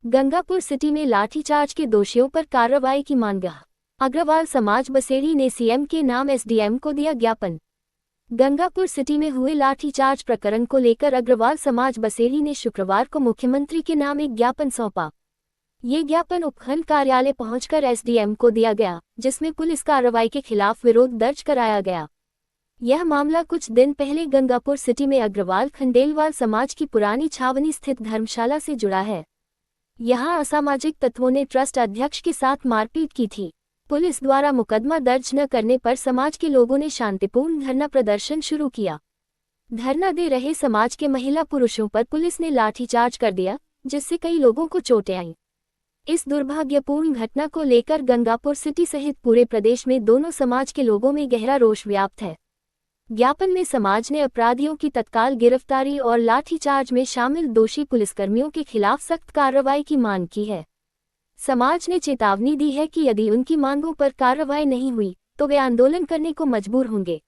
Gangapur city में लाठीचार्ज के दोषियों पर कार्रवाई की मांग। अग्रवाल समाज बसेड़ी ने सीएम के नाम एसडीएम को दिया ज्ञापन। गंगापुर सिटी में हुए लाठीचार्ज प्रकरण को लेकर अग्रवाल समाज बसेड़ी ने शुक्रवार को मुख्यमंत्री के नाम एक ज्ञापन सौंपा। ये ज्ञापन उपखंड कार्यालय पहुंचकर एसडीएम को दिया गया, जिसमें पुलिस कार्रवाई के खिलाफ विरोध दर्ज कराया गया। यह मामला कुछ दिन पहले गंगापुर सिटी में अग्रवाल खंडेलवाल समाज की पुरानी छावनी स्थित धर्मशाला से जुड़ा है। यहां असामाजिक तत्वों ने ट्रस्ट अध्यक्ष के साथ मारपीट की थी। पुलिस द्वारा मुकदमा दर्ज न करने पर समाज के लोगों ने शांतिपूर्ण धरना प्रदर्शन शुरू किया। धरना दे रहे समाज के महिला पुरुषों पर पुलिस ने लाठीचार्ज कर दिया, जिससे कई लोगों को चोटें आईं। इस दुर्भाग्यपूर्ण घटना को लेकर गंगापुर सिटी सहित पूरे प्रदेश में दोनों समाज के लोगों में गहरा रोष व्याप्त है। ज्ञापन में समाज ने अपराधियों की तत्काल गिरफ्तारी और लाठीचार्ज में शामिल दोषी पुलिसकर्मियों के खिलाफ सख्त कार्रवाई की मांग की है। समाज ने चेतावनी दी है कि यदि उनकी मांगों पर कार्रवाई नहीं हुई तो वे आंदोलन करने को मजबूर होंगे।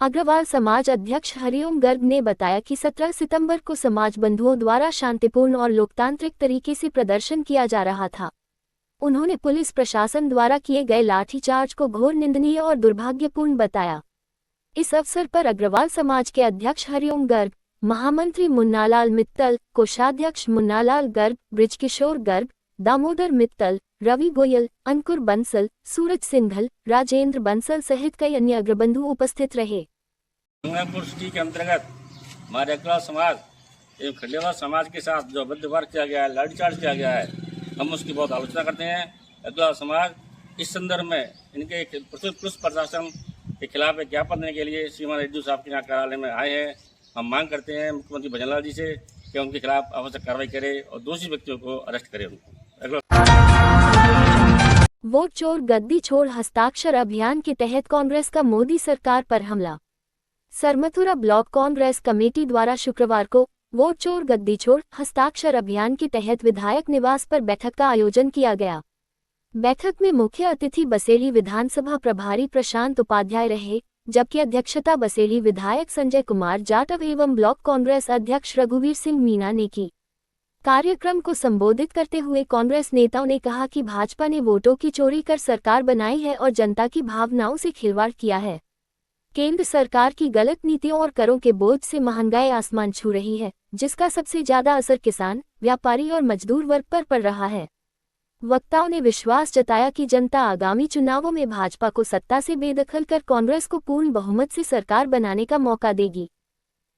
अग्रवाल समाज अध्यक्ष हरिओम गर्ग ने बताया कि 17 सितंबर को समाज बंधुओं द्वारा शांतिपूर्ण और लोकतांत्रिक तरीके से प्रदर्शन किया जा रहा था। उन्होंने पुलिस प्रशासन द्वारा किए गए लाठीचार्ज को घोर निंदनीय और दुर्भाग्यपूर्ण बताया। इस अवसर पर अग्रवाल समाज के अध्यक्ष हरिओम गर्ग, महामंत्री मुन्नालाल मित्तल, कोषाध्यक्ष मुन्नालाल गर्ग, बृजकिशोर गर्ग, दामोदर मित्तल, रवि गोयल, अंकुर बंसल, सूरज सिंघल, राजेंद्र बंसल सहित कई अन्य अग्रबंधु उपस्थित रहे। गंगापुर सिटी के अंतर्गत हमारे अग्रवाल समाज एवं खंडेलवाल समाज के साथ जो अवैध व्यवहार किया गया है, लाठीचार्ज किया गया है, हम उसकी बहुत आलोचना करते हैं। अग्रवाल समाज इस संदर्भ में इनके पुलिस प्रशासन के खिलाफ एक ज्ञापन देने के लिए श्रीमान रेड्डी साहब के यहाँ कार्यालय में आए हैं। हम मांग करते हैं मुख्यमंत्री भजनलाल जी से कि उनके खिलाफ आवश्यक कार्रवाई करे और दोषी व्यक्तियों को अरेस्ट करे। वोट चोर गद्दी छोड़ हस्ताक्षर अभियान के तहत कांग्रेस का मोदी सरकार पर हमला। सरमथुरा ब्लॉक कांग्रेस कमेटी द्वारा शुक्रवार को वोट चोर गद्दी छोड़ हस्ताक्षर अभियान के तहत विधायक निवास पर बैठक का आयोजन किया गया। बैठक में मुख्य अतिथि बसेड़ी विधानसभा प्रभारी प्रशांत उपाध्याय रहे, जबकि अध्यक्षता बसेड़ी विधायक संजय कुमार जाटव एवं ब्लॉक कांग्रेस अध्यक्ष रघुवीर सिंह मीणा ने की। कार्यक्रम को संबोधित करते हुए कांग्रेस नेताओं ने कहा कि भाजपा ने वोटों की चोरी कर सरकार बनाई है और जनता की भावनाओं से खिलवाड़ किया है। केंद्र सरकार की गलत नीतियों और करों के बोझ से महंगाई आसमान छू रही है, जिसका सबसे ज्यादा असर किसान, व्यापारी और मजदूर वर्ग पर पड़ रहा है। वक्ताओं ने विश्वास जताया कि जनता आगामी चुनावों में भाजपा को सत्ता से बेदखल कर कांग्रेस को पूर्ण बहुमत से सरकार बनाने का मौका देगी।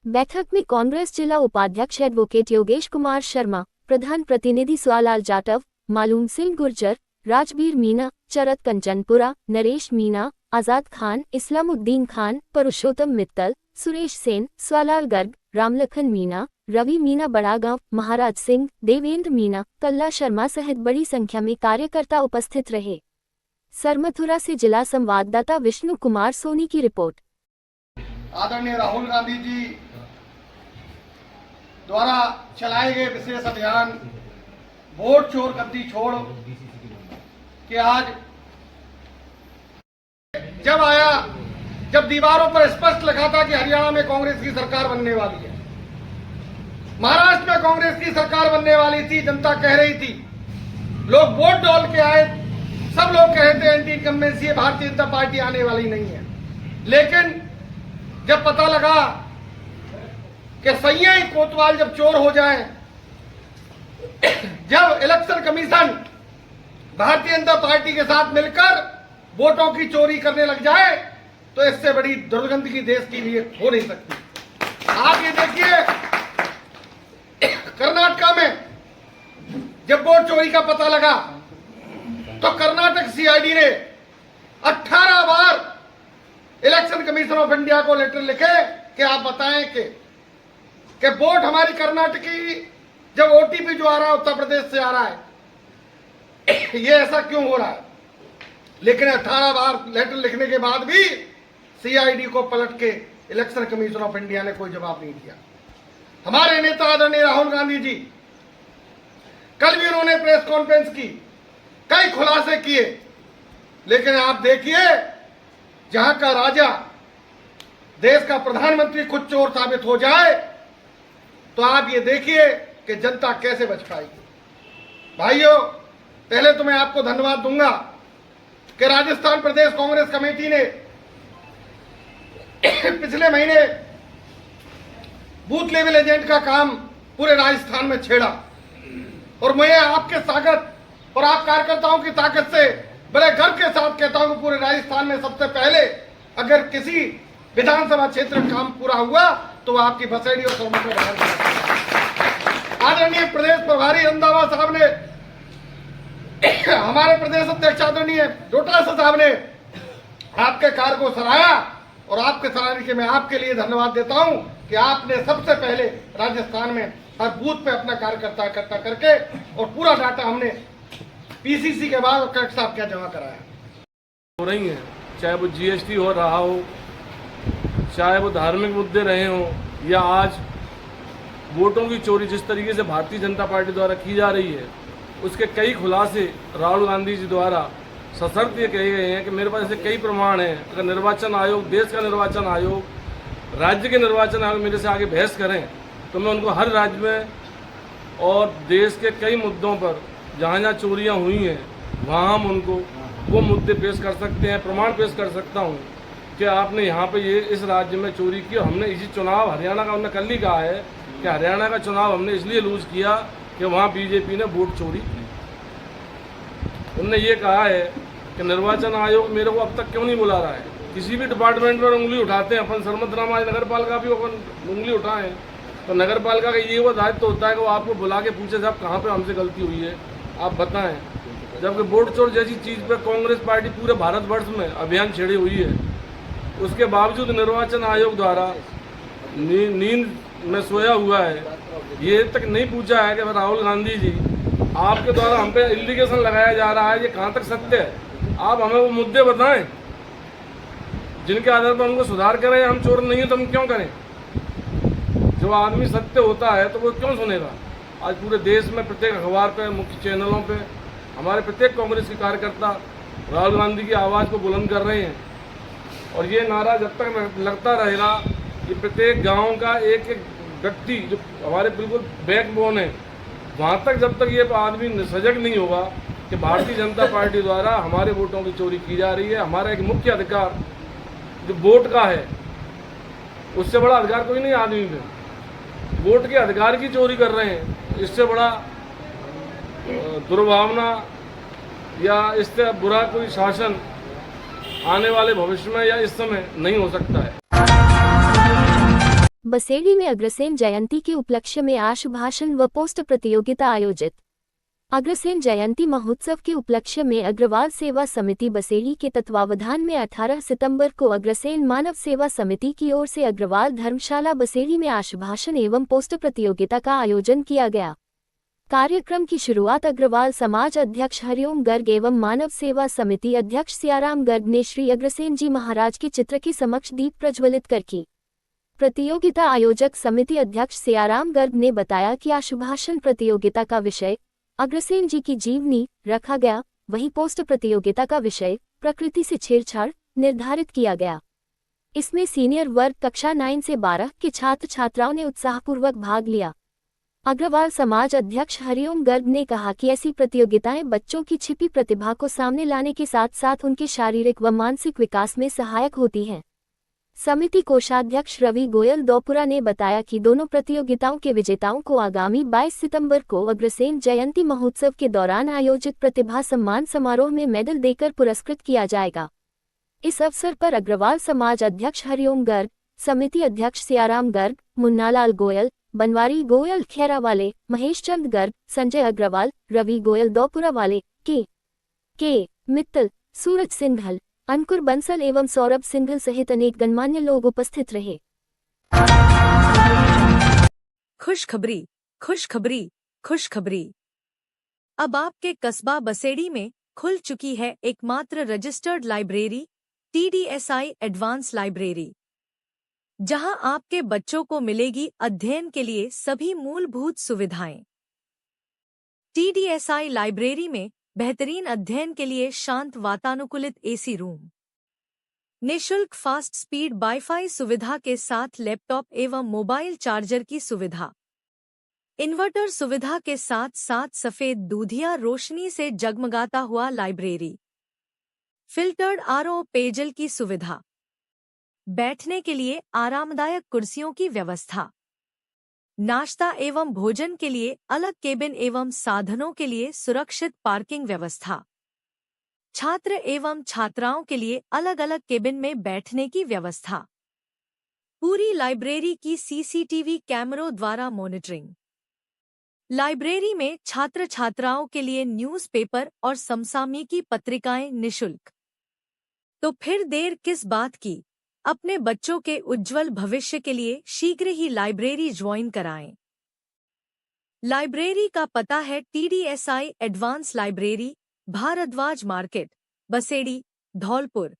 बैठक में कांग्रेस जिला उपाध्यक्ष एडवोकेट योगेश कुमार शर्मा, प्रधान प्रतिनिधि स्वालाल जाटव, मालूम सिंह गुर्जर, राजबीर मीणा, चरत कंचनपुरा, नरेश मीणा, आजाद खान, इस्लामुद्दीन खान, पुरुषोत्तम मित्तल, सुरेश सेन, स्वालाल गर्ग, रामलखन मीणा, रवि मीणा बड़ागांव, महाराज सिंह, देवेंद्र मीणा, कल्ला शर्मा सहित बड़ी संख्या में कार्यकर्ता उपस्थित रहे। सरमथुरा से जिला संवाददाता विष्णु कुमार सोनी की रिपोर्ट। आदरणीय राहुल गांधी जी द्वारा चलाए गए विशेष अभियान वोट चोर गद्दी छोड़ के आज जब आया, जब दीवारों पर स्पष्ट लिखा था कि हरियाणा में कांग्रेस की सरकार बनने वाली है, महाराष्ट्र में कांग्रेस की सरकार बनने वाली थी, जनता कह रही थी, लोग वोट डाल के आए, सब लोग कह रहे थे anti incumbency Bharatiya Janata party आने वाली नहीं है। लेकिन जब पता लगा कि सैया ही कोतवाल जब चोर हो जाए, जब election commission Bharatiya Janata party के साथ मिलकर वोटों की चोरी करने लग जाए, तो इससे बड़ी दुर्गंध की देश के लिए हो नहीं सकती। आप ये देखिए, कर्नाटका में जब वोट चोरी का पता लगा तो कर्नाटक सीआईडी ने 18 बार इलेक्शन कमीशन ऑफ इंडिया को लेटर लिखे कि आप बताएं कि वोट हमारी कर्नाटक की जब ओटीपी जो आ रहा है उत्तर प्रदेश से आ रहा है, ये ऐसा क्यों हो रहा है। लेकिन 18 बार लेटर लिखने के बाद भी सीआईडी को पलट के इलेक्शन कमीशन ऑफ इंडिया ने कोई जवाब नहीं दिया। हमारे नेता आदरणीय राहुल गांधी जी कल भी उन्होंने प्रेस कॉन्फ्रेंस की, कई खुलासे किए, लेकिन आप देखिए जहां का राजा देश का प्रधानमंत्री खुद चोर साबित हो जाए तो आप ये देखिए कि जनता कैसे बच पाएगी। भाइयों, पहले तो मैं आपको धन्यवाद दूंगा कि राजस्थान प्रदेश कांग्रेस कमेटी ने पिछले महीने बूथ लेवल एजेंट का काम पूरे राजस्थान में छेड़ा, और मैं आपके ताकत और आप कार्यकर्ताओं की ताकत से बड़े गर्व के साथ कहता हूं कि पूरे राजस्थान में सबसे पहले अगर किसी विधानसभा क्षेत्र में काम पूरा हुआ तो वो आपकी बसेड़ी और सोमपुर आदरणीय प्रदेश प्रभारी रंधावा साहब ने, हमारे प्रदेश अध्यक्ष आदरणीय डोटासरा साहब ने आपके कार्य को सराहा, और आपके सराहने के मैं आपके लिए धन्यवाद देता हूं कि आपने सबसे पहले राजस्थान में हर बूथ पे अपना कार्यकर्ता इकट्ठा करके और पूरा डाटा हमने पीसीसी के बाद कलेक्टर साहब क्या जमा कराया हो रही हैं, चाहे वो जीएसटी हो रहा हो, चाहे वो धार्मिक मुद्दे रहे हों, या आज वोटों की चोरी जिस तरीके से भारतीय जनता पार्टी द्वारा की जा रही है, उसके कई खुलासे राहुल गांधी जी द्वारा सशर्त ये कहे गए हैं कि मेरे पास ऐसे कई प्रमाण हैं। अगर निर्वाचन आयोग, देश का निर्वाचन आयोग, राज्य के निर्वाचन आयोग मेरे से आगे बहस करें तो मैं उनको हर राज्य में और देश के कई मुद्दों पर जहाँ जहाँ चोरियाँ हुई हैं वहाँ हम उनको वो मुद्दे पेश कर सकते हैं, प्रमाण पेश कर सकता हूँ कि आपने यहाँ पे ये इस राज्य में चोरी की। हमने इसी चुनाव हरियाणा का, हमने कल ही कहा है कि हरियाणा का चुनाव हमने इसलिए लूज किया कि वहाँ बीजेपी ने वोट चोरी की। उनने ये कहा है कि निर्वाचन आयोग मेरे को अब तक क्यों नहीं बुला रहा है। किसी भी डिपार्टमेंट पर उंगली उठाते हैं, अपन सरमतनामा नगर पालिका भी अपन उंगली उठाएं तो नगर पालिका का ये वो दायित्व होता है कि वो आपको बुला के पूछे साहब कहाँ पे हमसे गलती हुई है, आप बताएं। जबकि वोट चोर जैसी चीज़ पर कांग्रेस पार्टी पूरे भारतवर्ष में अभियान छेड़ी हुई है, उसके बावजूद निर्वाचन आयोग द्वारा नींद में सोया हुआ है, ये तक नहीं पूछा है कि राहुल गांधी जी आपके द्वारा हम पे एलिगेशन लगाया जा रहा है, ये कहाँ तक सत्य है। आप हमें वो मुद्दे बताएं जिनके आधार पर हमको सुधार करें। हम चोर नहीं है तो हम क्यों करें? जो आदमी सत्य होता है तो वो क्यों सुनेगा। आज पूरे देश में प्रत्येक अखबार पे, मुख्य चैनलों पे हमारे प्रत्येक कांग्रेस के कार्यकर्ता राहुल गांधी की आवाज़ को बुलंद कर रहे हैं, और ये नारा जब तक लगता रहेगा, ये प्रत्येक गांव का एक एक व्यक्ति जो हमारे बिल्कुल बैकबोन है, वहाँ तक जब तक ये आदमी सजग नहीं होगा कि भारतीय जनता पार्टी द्वारा हमारे वोटों की चोरी की जा रही है, हमारा एक मुख्य अधिकार जो वोट का है, उससे बड़ा अधिकार कोई नहीं आदमी में। वोट के अधिकार की चोरी कर रहे हैं, इससे बड़ा दुर्भावना या इससे बुरा कोई शासन आने वाले भविष्य में या इस समय नहीं हो सकता है। बसेड़ी में अग्रसेन जयंती के उपलक्ष्य में आशु भाषण व पोस्ट प्रतियोगिता आयोजित। अग्रसेन जयंती महोत्सव के उपलक्ष्य में अग्रवाल सेवा समिति बसेड़ी के तत्वावधान में 18 सितंबर को अग्रसेन मानव सेवा समिति की ओर से अग्रवाल धर्मशाला बसेड़ी में आशु भाषण एवं पोस्ट प्रतियोगिता का आयोजन किया गया। कार्यक्रम की शुरुआत अग्रवाल समाज अध्यक्ष हरिओम गर्ग एवं मानव सेवा समिति अध्यक्ष सियाराम गर्ग ने श्री अग्रसेन जी महाराज के चित्र के समक्ष दीप प्रज्वलित कर की। प्रतियोगिता आयोजक समिति अध्यक्ष सियाराम गर्ग ने बताया कि आशु भाषण प्रतियोगिता का विषय अग्रसेन जी की जीवनी रखा गया, वहीं पोस्ट प्रतियोगिता का विषय प्रकृति से छेड़छाड़ निर्धारित किया गया। इसमें सीनियर वर्ग कक्षा 9 से 12 के छात्र छात्राओं ने उत्साहपूर्वक भाग लिया। अग्रवाल समाज अध्यक्ष हरिओम गर्ग ने कहा कि ऐसी प्रतियोगिताएं बच्चों की छिपी प्रतिभा को सामने लाने के साथ साथ उनके शारीरिक व मानसिक विकास में सहायक होती हैं। समिति कोषाध्यक्ष रवि गोयल दोपुरा ने बताया कि दोनों प्रतियोगिताओं के विजेताओं को आगामी 22 सितंबर को अग्रसेन जयंती महोत्सव के दौरान आयोजित प्रतिभा सम्मान समारोह में मेडल देकर पुरस्कृत किया जाएगा। इस अवसर पर अग्रवाल समाज अध्यक्ष हरिओम गर्ग, समिति अध्यक्ष सियाराम गर्ग, मुन्नालाल गोयल, बनवारी गोयल खेरावाले, महेश चंद गर्ग, संजय अग्रवाल, रवि गोयल दोपुरा वाले, के मित्तल, सूरज सिंघल, अंकुर बंसल एवं सौरभ सिंघल सहित अनेक गणमान्य लोग उपस्थित रहे। खुशखबरी, खुशखबरी, खुशखबरी। अब आपके कस्बा बसेड़ी में खुल चुकी है एकमात्र registered library, TDSI advance library, जहां आपके बच्चों को मिलेगी अध्ययन के लिए सभी मूलभूत सुविधाएं। TDSI लाइब्रेरी में बेहतरीन अध्ययन के लिए शांत वातानुकूलित AC रूम, निःशुल्क फास्ट स्पीड वाईफाई सुविधा के साथ लैपटॉप एवं मोबाइल चार्जर की सुविधा, इन्वर्टर सुविधा के साथ साथ सफेद दूधिया रोशनी से जगमगाता हुआ लाइब्रेरी, फिल्टर्ड आरओ पेयजल की सुविधा, बैठने के लिए आरामदायक कुर्सियों की व्यवस्था, नाश्ता एवं भोजन के लिए अलग केबिन एवं साधनों के लिए सुरक्षित पार्किंग व्यवस्था, छात्र एवं छात्राओं के लिए अलग अलग केबिन में बैठने की व्यवस्था, पूरी लाइब्रेरी की सीसीटीवी कैमरों द्वारा मॉनिटरिंग। लाइब्रेरी में छात्र छात्राओं के लिए न्यूज़पेपर और समसामयिकी पत्रिकाएं निशुल्क। तो फिर देर किस बात की? अपने बच्चों के उज्जवल भविष्य के लिए शीघ्र ही लाइब्रेरी ज्वाइन कराएं। लाइब्रेरी का पता है TDSI advance library, Bharadwaj market, Basedi, Dholpur.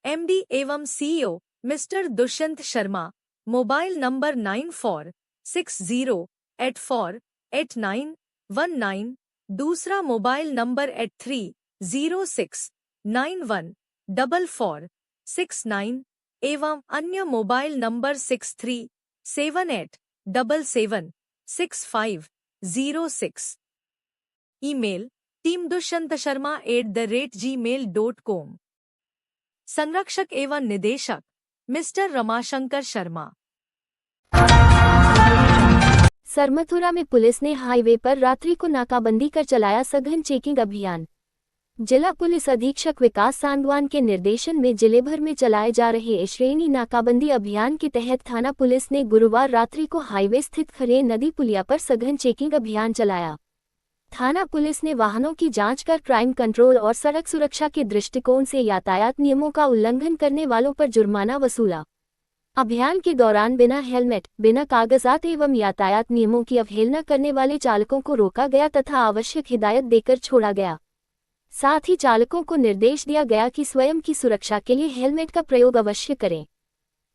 MD एवं CEO mister Dushyant Sharma. Mobile number 9460848919। दूसरा मोबाइल नंबर 8306914469 एवं अन्य मोबाइल नंबर 6378776506। Email teamdushyantSharma@gmail.com। संरक्षक एवं निदेशक मिस्टर रमाशंकर शर्मा। सरमथुरा में पुलिस ने हाईवे पर रात्रि को नाकाबंदी कर चलाया सघन चेकिंग अभियान। जिला पुलिस अधीक्षक विकास सांगवान के निर्देशन में जिले भर में चलाए जा रहे श्रेणी नाकाबंदी अभियान के तहत थाना पुलिस ने गुरुवार रात्रि को हाईवे स्थित खरे नदी पुलिया पर सघन चेकिंग अभियान चलाया। थाना पुलिस ने वाहनों की जांच कर क्राइम कंट्रोल और सड़क सुरक्षा के दृष्टिकोण से यातायात नियमों का उल्लंघन करने वालों पर जुर्माना वसूला। अभियान के दौरान बिना हेलमेट, बिना कागजात एवं यातायात नियमों की अवहेलना करने वाले चालकों को रोका गया तथा आवश्यक हिदायत देकर छोड़ा गया। साथ ही चालकों को निर्देश दिया गया कि स्वयं की सुरक्षा के लिए हेलमेट का प्रयोग अवश्य करें।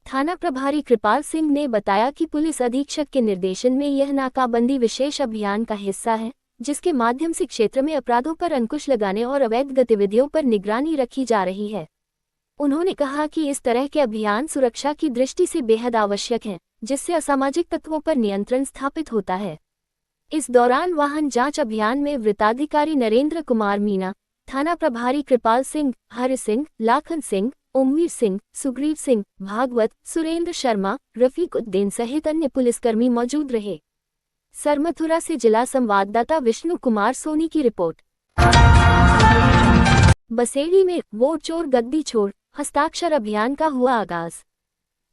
थाना प्रभारी कृपाल सिंह ने बताया कि पुलिस अधीक्षक के निर्देशन में यह नाकाबंदी विशेष अभियान का हिस्सा है, जिसके माध्यम से क्षेत्र में अपराधों पर अंकुश लगाने और अवैध गतिविधियों पर निगरानी रखी जा रही है। उन्होंने कहा कि इस तरह के अभियान सुरक्षा की दृष्टि से बेहद आवश्यक हैं, जिससे असामाजिक तत्वों पर नियंत्रण स्थापित होता है। इस दौरान वाहन जांच अभियान में वृत्ताधिकारी नरेंद्र कुमार मीणा, थाना प्रभारी कृपाल सिंह, हरि सिंह, लाखन सिंह, ओमवीर सिंह, सुग्रीव सिंह, भागवत, सुरेंद्र शर्मा, रफीकुद्दीन सहित अन्य पुलिसकर्मी मौजूद रहे। सरमथुरा से जिला संवाददाता विष्णु कुमार सोनी की रिपोर्ट। बसेड़ी में वोट चोर गद्दी छोड़ हस्ताक्षर अभियान का हुआ आगाज।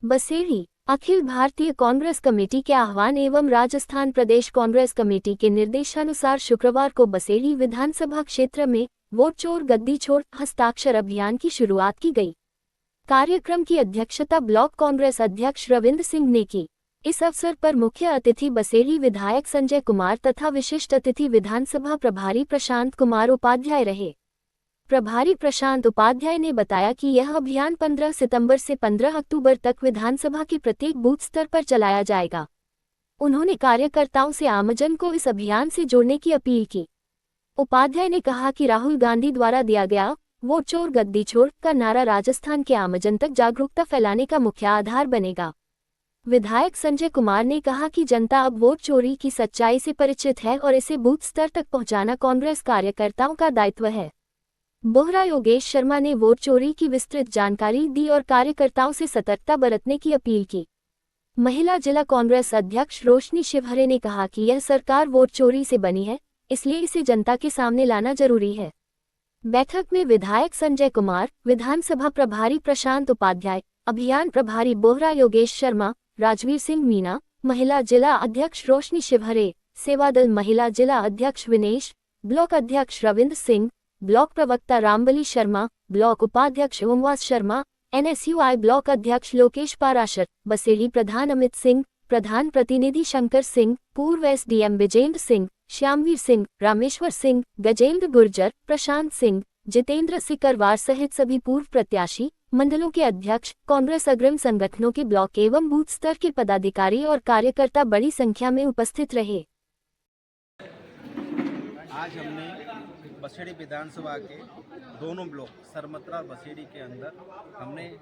बसेड़ी अखिल भारतीय कांग्रेस कमेटी के आह्वान एवं राजस्थान प्रदेश कांग्रेस कमेटी के निर्देशानुसार शुक्रवार को बसेड़ी विधानसभा क्षेत्र में वोट चोर गद्दी छोड़ हस्ताक्षर अभियान की शुरुआत की गई। कार्यक्रम की अध्यक्षता ब्लॉक कांग्रेस अध्यक्ष रविंद्र सिंह ने की। इस अवसर पर मुख्य अतिथि बसेड़ी विधायक संजय कुमार तथा विशिष्ट अतिथि विधानसभा प्रभारी प्रशांत कुमार उपाध्याय रहे। प्रभारी प्रशांत उपाध्याय ने बताया कि यह अभियान 15 सितंबर से 15 अक्टूबर तक विधानसभा के प्रत्येक बूथ स्तर पर चलाया जाएगा। उन्होंने कार्यकर्ताओं से आमजन को इस अभियान से जोड़ने की अपील की। उपाध्याय ने कहा कि राहुल गांधी द्वारा दिया गया वोट चोर गद्दी छोड़ का नारा राजस्थान के आमजन तक जागरूकता फैलाने का मुख्य आधार बनेगा। विधायक संजय कुमार ने कहा कि जनता अब वोट चोरी की सच्चाई से परिचित है और इसे बूथ स्तर तक पहुंचाना कांग्रेस कार्यकर्ताओं का दायित्व है। बोहरा योगेश शर्मा ने वोट चोरी की विस्तृत जानकारी दी और कार्यकर्ताओं से सतर्कता बरतने की अपील की। महिला जिला कांग्रेस अध्यक्ष रोशनी शिवहरे ने कहा कि यह सरकार वोट चोरी से बनी है, इसलिए इसे जनता के सामने लाना जरूरी है। बैठक में विधायक संजय कुमार, विधानसभा प्रभारी प्रशांत उपाध्याय, अभियान प्रभारी बोहरा योगेश शर्मा, राजवीर सिंह मीणा, महिला जिला अध्यक्ष रोशनी शिवहरे, सेवादल महिला जिला अध्यक्ष विनेश, ब्लॉक अध्यक्ष रविंद्र सिंह, ब्लॉक प्रवक्ता रामबली शर्मा, ब्लॉक उपाध्यक्ष ओमवास शर्मा, NSUI ब्लॉक अध्यक्ष लोकेश पाराशर, बसेड़ी प्रधान अमित सिंह, प्रधान प्रतिनिधि शंकर सिंह, पूर्व SDM विजेंद्र सिंह, श्यामवीर सिंह, रामेश्वर सिंह, गजेंद्र गुर्जर, प्रशांत सिंह, जितेंद्र सिकरवार सहित सभी पूर्व प्रत्याशी, मंडलों के अध्यक्ष, कांग्रेस अग्रणी संगठनों के ब्लॉक एवं बूथ स्तर के पदाधिकारी और कार्यकर्ता बड़ी संख्या में उपस्थित रहे। आज हमने बसेड़ी विधानसभा के दोनों ब्लॉक सरमथुरा और बसेड़ी के अंदर हमने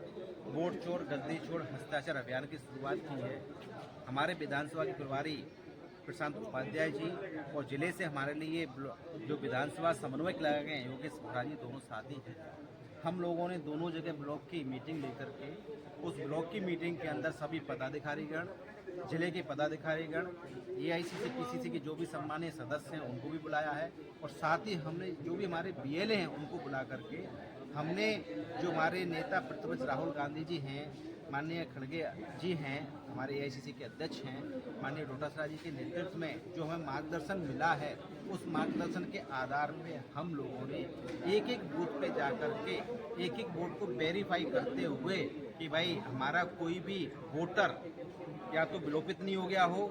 वोट चोर गद्दी छोड़ हस्ताक्षर अभियान की शुरुआत की है। हमारे विधानसभा के प्रभारी प्रशांत उपाध्याय जी, और जिले से हमारे लिए जो विधानसभा समन्वयक लगाए गए हैं योगेश प्रसाद जी, दोनों साथी हैं। हम लोगों ने दोनों जगह ब्लॉक की मीटिंग लेकर के उस ब्लॉक की मीटिंग के अंदर सभी पदाधिकारीगण, जिले के पदाधिकारीगण, AICC PCC के जो भी सम्मानीय सदस्य हैं उनको भी बुलाया है, और साथ ही हमने जो भी हमारे BLA हैं उनको बुला करके हमने जो हमारे नेता प्रतिपक्ष राहुल गांधी जी हैं, माननीय खड़गे जी हैं, हमारे AICC के अध्यक्ष हैं, माननीय डोटासरा जी के नेतृत्व में जो हमें मार्गदर्शन मिला है, उस मार्गदर्शन के आधार पे हम लोगों ने एक एक बूथ पे जाकर के एक एक वोट को वेरीफाई करते हुए कि भाई हमारा कोई भी वोटर या तो विलोपित नहीं हो गया हो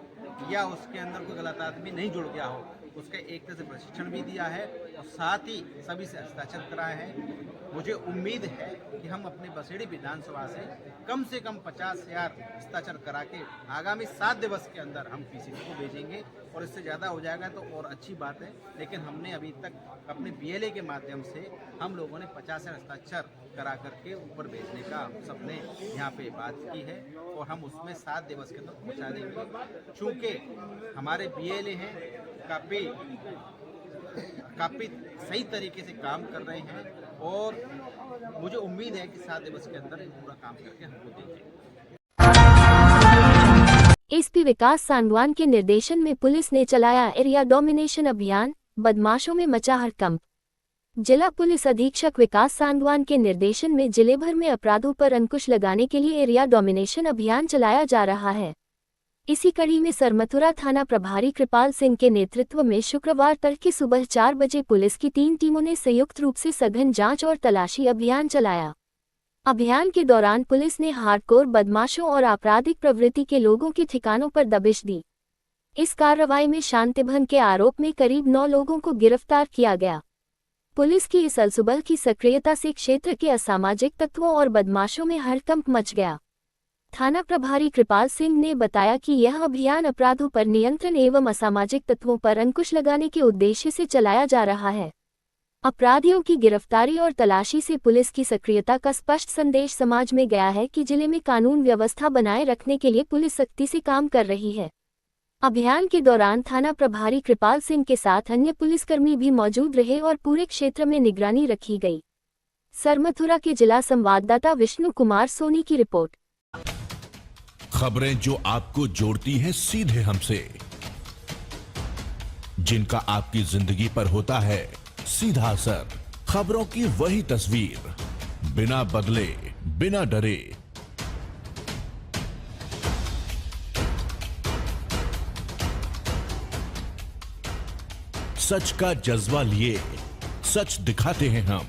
या उसके अंदर कोई गलत आदमी नहीं जुड़ गया हो, उसका एक तरह से प्रशिक्षण भी दिया है और साथ ही सभी से हस्ताक्षर कराए हैं। मुझे उम्मीद है कि हम अपने बसेड़ी विधानसभा से कम 50,000 हस्ताक्षर करा के आगामी 7 दिवस के अंदर हम PCC को भेजेंगे, और इससे ज़्यादा हो जाएगा तो और अच्छी बात है। लेकिन हमने अभी तक अपने BLA के माध्यम से हम लोगों ने 50,000 हस्ताक्षर करा करके ऊपर भेजने का सबने यहाँ पे बात की है, और हम उसमें 7 दिवस के अंदर पहुँचा देंगे। चूँकि हमारे BLA हैं काफ़ी सही तरीके से काम कर रहे हैं, और मुझे उम्मीद है कि 7 दिवस के अंदर पूरा काम करके हमको देंगे। एसपी विकास सांगवान के निर्देशन में पुलिस ने चलाया एरिया डोमिनेशन अभियान, बदमाशों में मचा हड़कंप। जिला पुलिस अधीक्षक विकास सांगवान के निर्देशन में जिले भर में अपराधों पर अंकुश लगाने के लिए एरिया डोमिनेशन अभियान चलाया जा रहा है। इसी कड़ी में सरमथुरा थाना प्रभारी कृपाल सिंह के नेतृत्व में शुक्रवार तड़के सुबह 4 बजे पुलिस की 3 टीमों ने संयुक्त रूप से सघन जांच और तलाशी अभियान चलाया। अभियान के दौरान पुलिस ने हार्डकोर बदमाशों और आपराधिक प्रवृत्ति के लोगों के ठिकानों पर दबिश दी। इस कार्रवाई में शांतिभंग के आरोप में करीब 9 लोगों को गिरफ्तार किया गया। पुलिस की इस अलसुबह की सक्रियता से क्षेत्र के असामाजिक तत्वों और बदमाशों में हड़कंप मच गया। थाना प्रभारी कृपाल सिंह ने बताया कि यह अभियान अपराधों पर नियंत्रण एवं असामाजिक तत्वों पर अंकुश लगाने के उद्देश्य से चलाया जा रहा है। अपराधियों की गिरफ्तारी और तलाशी से पुलिस की सक्रियता का स्पष्ट संदेश समाज में गया है कि जिले में कानून व्यवस्था बनाए रखने के लिए पुलिस सख्ती से काम कर रही है। अभियान के दौरान थाना प्रभारी कृपाल सिंह के साथ अन्य पुलिसकर्मी भी मौजूद रहे और पूरे क्षेत्र में निगरानी रखी गई। सरमथुरा के जिला संवाददाता विष्णु कुमार सोनी की रिपोर्ट। खबरें जो आपको जोड़ती हैं सीधे हमसे, जिनका आपकी जिंदगी पर होता है सीधा असर, खबरों की वही तस्वीर, बिना बदले बिना डरे। सच का जज्बा लिए सच दिखाते हैं हम।